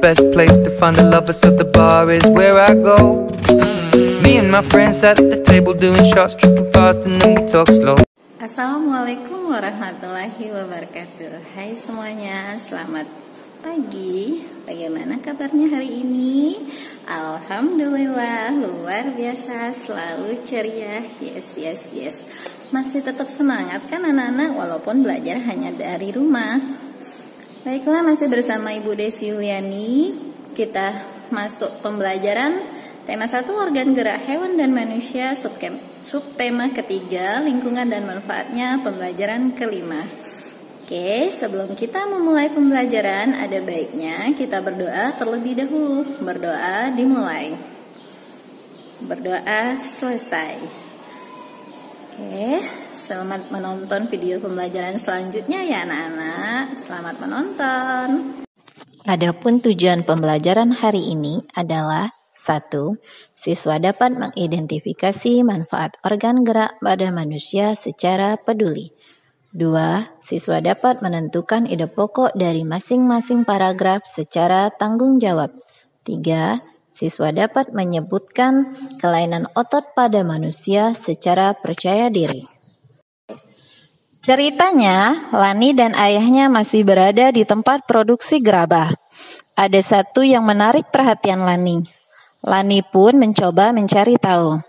best place to find a lover, so the bar is where I go. Me and my friends at the table doing shots, tripping fast and then we talk slow. Assalamualaikum warahmatullahi wabarakatuh. Hai semuanya, selamat pagi. Bagaimana kabarnya hari ini? Alhamdulillah, luar biasa, selalu ceria. Yes. Masih tetap semangat kan anak-anak, walaupun belajar hanya dari rumah. Baiklah, masih bersama Ibu Desi Yuliani. Kita masuk pembelajaran tema 1, organ gerak hewan dan manusia, subtema ketiga, lingkungan dan manfaatnya, pembelajaran kelima. Oke, sebelum kita memulai pembelajaran, ada baiknya kita berdoa terlebih dahulu. Berdoa dimulai, berdoa selesai. Oke, selamat menonton video pembelajaran selanjutnya ya anak-anak. Selamat menonton. Adapun tujuan pembelajaran hari ini adalah 1. Siswa dapat mengidentifikasi manfaat organ gerak pada manusia secara peduli. 2. Siswa dapat menentukan ide pokok dari masing-masing paragraf secara tanggung jawab. 3. Siswa dapat menyebutkan kelainan otot pada manusia secara percaya diri. Ceritanya, Lani dan ayahnya masih berada di tempat produksi gerabah. Ada satu yang menarik perhatian Lani. Lani pun mencoba mencari tahu.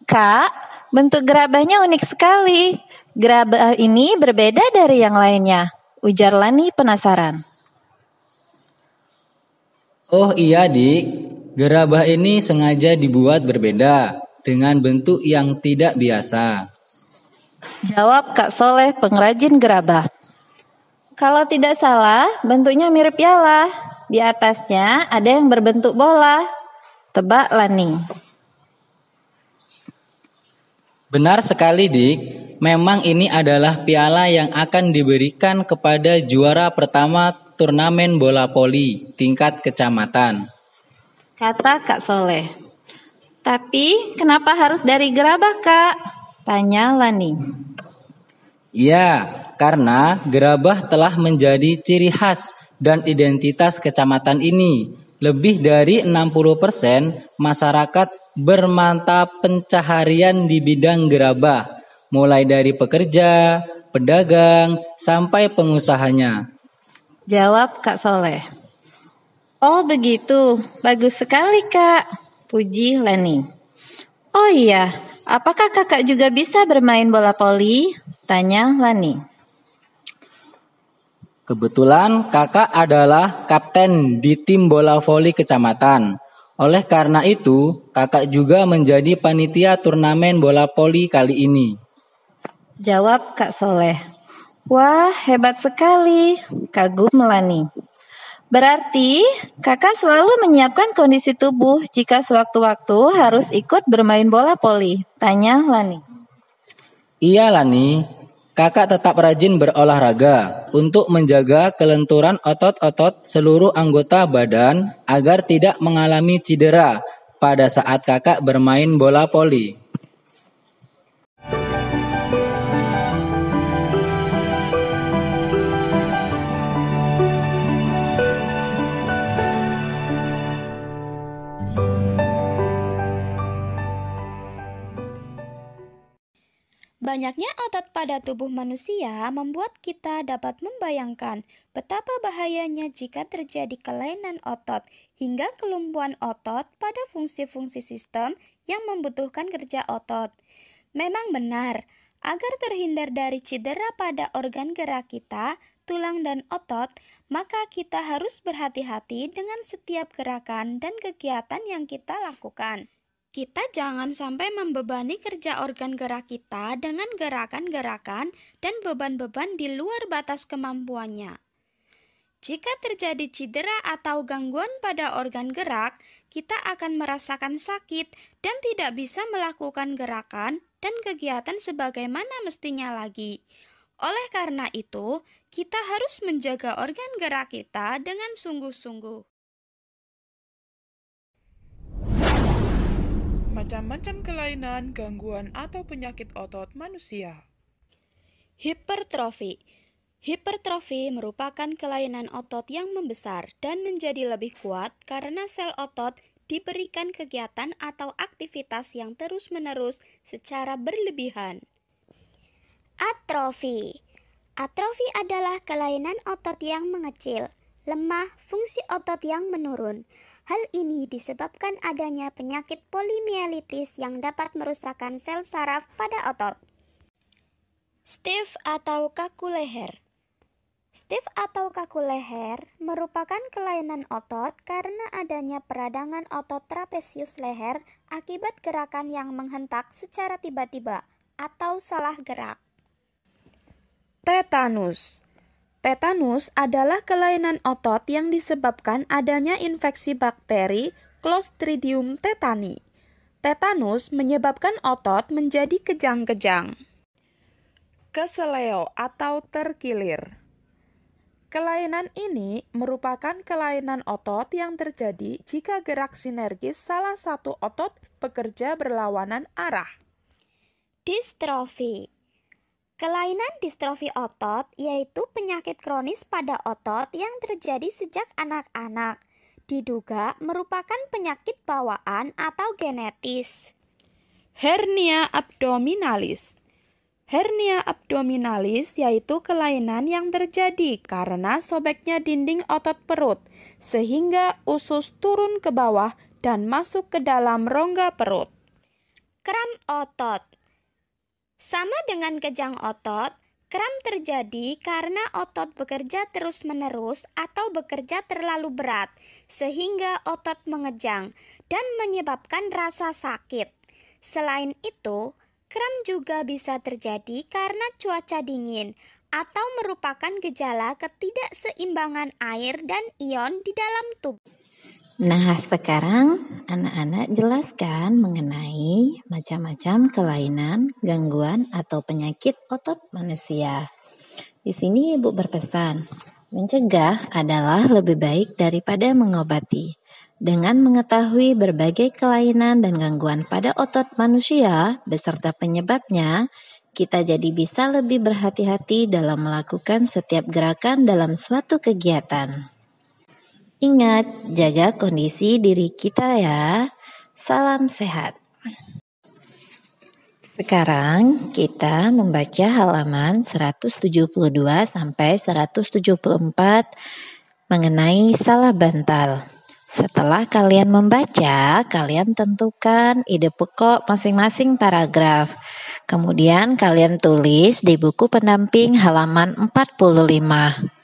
Kak, bentuk gerabahnya unik sekali. Gerabah ini berbeda dari yang lainnya, ujar Lani penasaran. Oh iya Dik, gerabah ini sengaja dibuat berbeda dengan bentuk yang tidak biasa. Jawab Kak Soleh, pengrajin gerabah. Kalau tidak salah, bentuknya mirip piala. Di atasnya ada yang berbentuk bola. Tebak Lani. Benar sekali Dik, memang ini adalah piala yang akan diberikan kepada juara pertama turnamen bola voli tingkat kecamatan, kata Kak Soleh. Tapi kenapa harus dari gerabah Kak? Tanya Lani. Ya, karena gerabah telah menjadi ciri khas dan identitas kecamatan ini. Lebih dari 60% masyarakat bermata pencaharian di bidang gerabah, mulai dari pekerja, pedagang, sampai pengusahanya. Jawab Kak Soleh. Oh begitu, bagus sekali Kak, puji Lani. Oh iya, apakah kakak juga bisa bermain bola voli? Tanya Lani. Kebetulan kakak adalah kapten di tim bola voli kecamatan. Oleh karena itu, kakak juga menjadi panitia turnamen bola voli kali ini. Jawab Kak Soleh. Wah, hebat sekali, kagum Lani. Berarti kakak selalu menyiapkan kondisi tubuh jika sewaktu-waktu harus ikut bermain bola voli? Tanya Lani. Iya Lani, kakak tetap rajin berolahraga untuk menjaga kelenturan otot-otot seluruh anggota badan agar tidak mengalami cedera pada saat kakak bermain bola voli. Banyaknya otot pada tubuh manusia membuat kita dapat membayangkan betapa bahayanya jika terjadi kelainan otot hingga kelumpuhan otot pada fungsi-fungsi sistem yang membutuhkan kerja otot. Memang benar, agar terhindar dari cedera pada organ gerak kita, tulang dan otot, maka kita harus berhati-hati dengan setiap gerakan dan kegiatan yang kita lakukan. Kita jangan sampai membebani kerja organ gerak kita dengan gerakan-gerakan dan beban-beban di luar batas kemampuannya. Jika terjadi cedera atau gangguan pada organ gerak, kita akan merasakan sakit dan tidak bisa melakukan gerakan dan kegiatan sebagaimana mestinya lagi. Oleh karena itu, kita harus menjaga organ gerak kita dengan sungguh-sungguh. Macam-macam kelainan, gangguan, atau penyakit otot manusia. Hipertrofi. Hipertrofi merupakan kelainan otot yang membesar dan menjadi lebih kuat karena sel otot diberikan kegiatan atau aktivitas yang terus-menerus secara berlebihan. Atrofi. Atrofi adalah kelainan otot yang mengecil, lemah, fungsi otot yang menurun. Hal ini disebabkan adanya penyakit polimielitis yang dapat merusakkan sel saraf pada otot. Stiff atau kaku leher. Stiff atau kaku leher merupakan kelainan otot karena adanya peradangan otot trapesius leher akibat gerakan yang menghentak secara tiba-tiba atau salah gerak. Tetanus. Tetanus adalah kelainan otot yang disebabkan adanya infeksi bakteri Clostridium tetani. Tetanus menyebabkan otot menjadi kejang-kejang. Keseleo atau terkilir. Kelainan ini merupakan kelainan otot yang terjadi jika gerak sinergis salah satu otot bekerja berlawanan arah. Distrofi. Kelainan distrofi otot yaitu penyakit kronis pada otot yang terjadi sejak anak-anak. Diduga merupakan penyakit bawaan atau genetis. Hernia abdominalis. Hernia abdominalis yaitu kelainan yang terjadi karena sobeknya dinding otot perut, sehingga usus turun ke bawah dan masuk ke dalam rongga perut. Kram otot. Sama dengan kejang otot, kram terjadi karena otot bekerja terus-menerus atau bekerja terlalu berat, sehingga otot mengejang dan menyebabkan rasa sakit. Selain itu, kram juga bisa terjadi karena cuaca dingin atau merupakan gejala ketidakseimbangan air dan ion di dalam tubuh. Nah, sekarang anak-anak jelaskan mengenai macam-macam kelainan, gangguan, atau penyakit otot manusia. Di sini Ibu berpesan, mencegah adalah lebih baik daripada mengobati. Dengan mengetahui berbagai kelainan dan gangguan pada otot manusia beserta penyebabnya, kita jadi bisa lebih berhati-hati dalam melakukan setiap gerakan dalam suatu kegiatan. Ingat, jaga kondisi diri kita ya. Salam sehat. Sekarang kita membaca halaman 172 sampai 174 mengenai salah bantal. Setelah kalian membaca, kalian tentukan ide pokok masing-masing paragraf. Kemudian kalian tulis di buku pendamping halaman 45.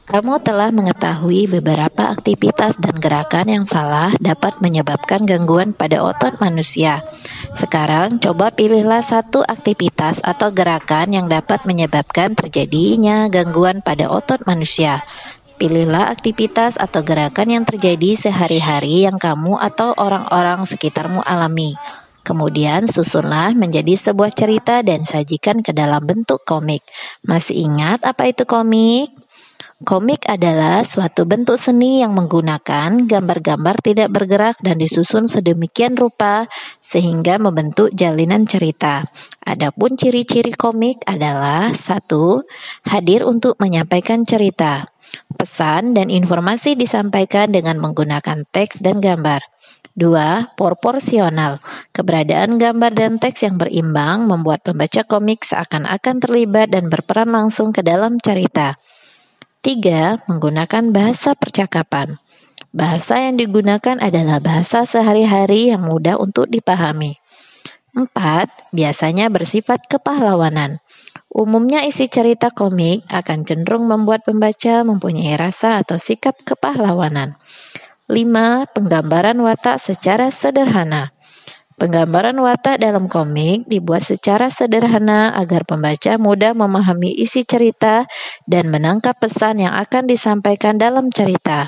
Kamu telah mengetahui beberapa aktivitas dan gerakan yang salah dapat menyebabkan gangguan pada otot manusia. Sekarang coba pilihlah satu aktivitas atau gerakan yang dapat menyebabkan terjadinya gangguan pada otot manusia. Pilihlah aktivitas atau gerakan yang terjadi sehari-hari yang kamu atau orang-orang sekitarmu alami. Kemudian susunlah menjadi sebuah cerita dan sajikan ke dalam bentuk komik. Masih ingat apa itu komik? Komik adalah suatu bentuk seni yang menggunakan gambar-gambar tidak bergerak dan disusun sedemikian rupa sehingga membentuk jalinan cerita. Adapun ciri-ciri komik adalah 1. Hadir untuk menyampaikan cerita. Pesan dan informasi disampaikan dengan menggunakan teks dan gambar. 2. Proporsional. Keberadaan gambar dan teks yang berimbang membuat pembaca komik seakan-akan terlibat dan berperan langsung ke dalam cerita. 3. Menggunakan bahasa percakapan. Bahasa yang digunakan adalah bahasa sehari-hari yang mudah untuk dipahami. 4. Biasanya bersifat kepahlawanan. Umumnya isi cerita komik akan cenderung membuat pembaca mempunyai rasa atau sikap kepahlawanan. 5. Penggambaran watak secara sederhana. Penggambaran watak dalam komik dibuat secara sederhana agar pembaca mudah memahami isi cerita dan menangkap pesan yang akan disampaikan dalam cerita.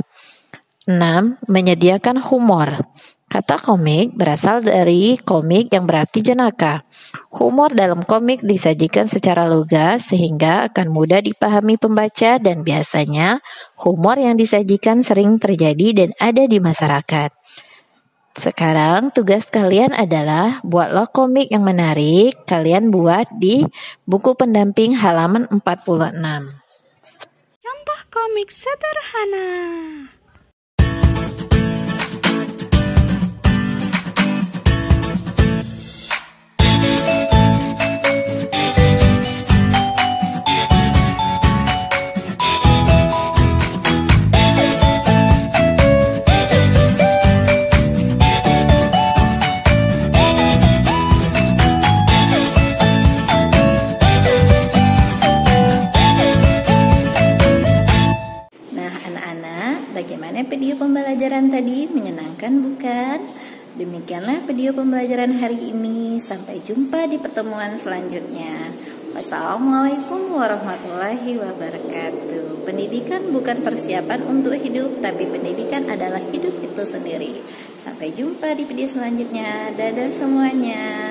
6. Menyediakan humor. Kata komik berasal dari komik yang berarti jenaka. Humor dalam komik disajikan secara lugas sehingga akan mudah dipahami pembaca dan biasanya humor yang disajikan sering terjadi dan ada di masyarakat. Sekarang tugas kalian adalah buatlah komik yang menarik. Kalian buat di buku pendamping halaman 46. Contoh komik sederhana. Bagaimana video pembelajaran tadi? Menyenangkan bukan? Demikianlah video pembelajaran hari ini. Sampai jumpa di pertemuan selanjutnya. Wassalamualaikum warahmatullahi wabarakatuh. Pendidikan bukan persiapan untuk hidup, tapi pendidikan adalah hidup itu sendiri. Sampai jumpa di video selanjutnya. Dadah semuanya.